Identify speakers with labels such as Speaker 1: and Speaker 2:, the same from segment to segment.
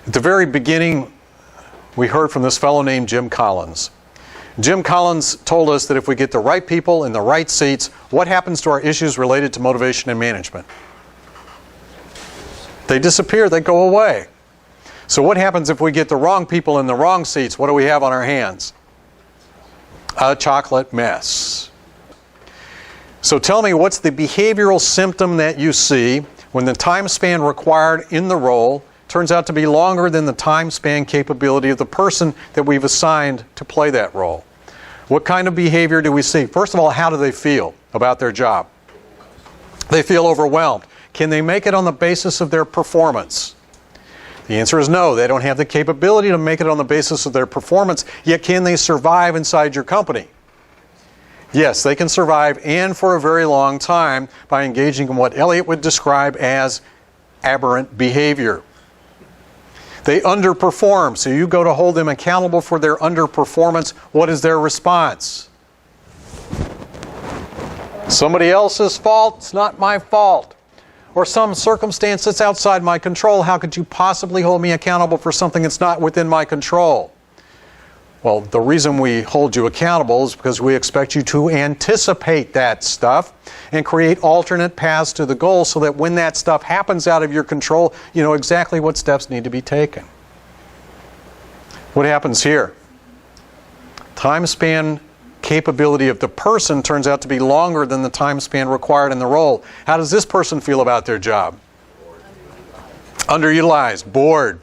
Speaker 1: At the very beginning, we heard from this fellow named Jim Collins. Jim Collins told us that if we get the right people in the right seats, what happens to our issues related to motivation and management? They disappear, they go away. So what happens if we get the wrong people in the wrong seats? What do we have on our hands? A chocolate mess. So tell me, what's the behavioral symptom that you see when the time span required in the role turns out to be longer than the time span capability of the person that we've assigned to play that role? What kind of behavior do we see? First of all, how do they feel about their job? They feel overwhelmed. Can they make it on the basis of their performance? The answer is no. They don't have the capability to make it on the basis of their performance, yet can they survive inside your company? Yes, they can survive, and for a very long time, by engaging in what Elliot would describe as aberrant behavior. They underperform, so you go to hold them accountable for their underperformance. What is their response? Somebody else's fault, it's not my fault. Or some circumstance that's outside my control. How could you possibly hold me accountable for something that's not within my control? Well, the reason we hold you accountable is because we expect you to anticipate that stuff and create alternate paths to the goal so that when that stuff happens out of your control, you know exactly what steps need to be taken. What happens here? Time span capability of the person turns out to be longer than the time span required in the role. How does this person feel about their job? Underutilized, bored.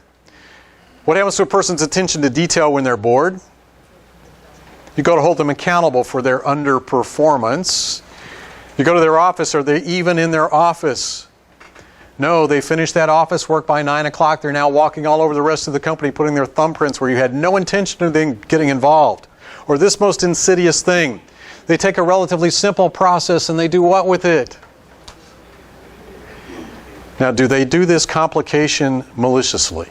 Speaker 1: What happens to a person's attention to detail when they're bored? You go to hold them accountable for their underperformance. You go to their office. Are they even in their office? No, they finished that office work by 9 o'clock. They're now walking all over the rest of the company, putting their thumbprints where you had no intention of them getting involved. Or this most insidious thing. They take a relatively simple process and they do what with it? Now, do they do this complication maliciously?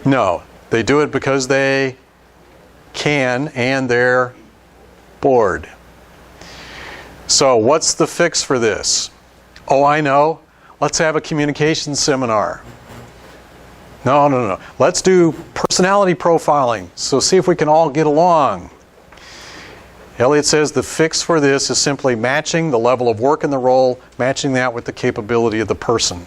Speaker 1: No. They do it because they can and they're bored. So what's the fix for this? Oh, I know. Let's have a communication seminar. No. Let's do personality profiling. So see if we can all get along. Elliot says the fix for this is simply matching the level of work in the role, matching that with the capability of the person.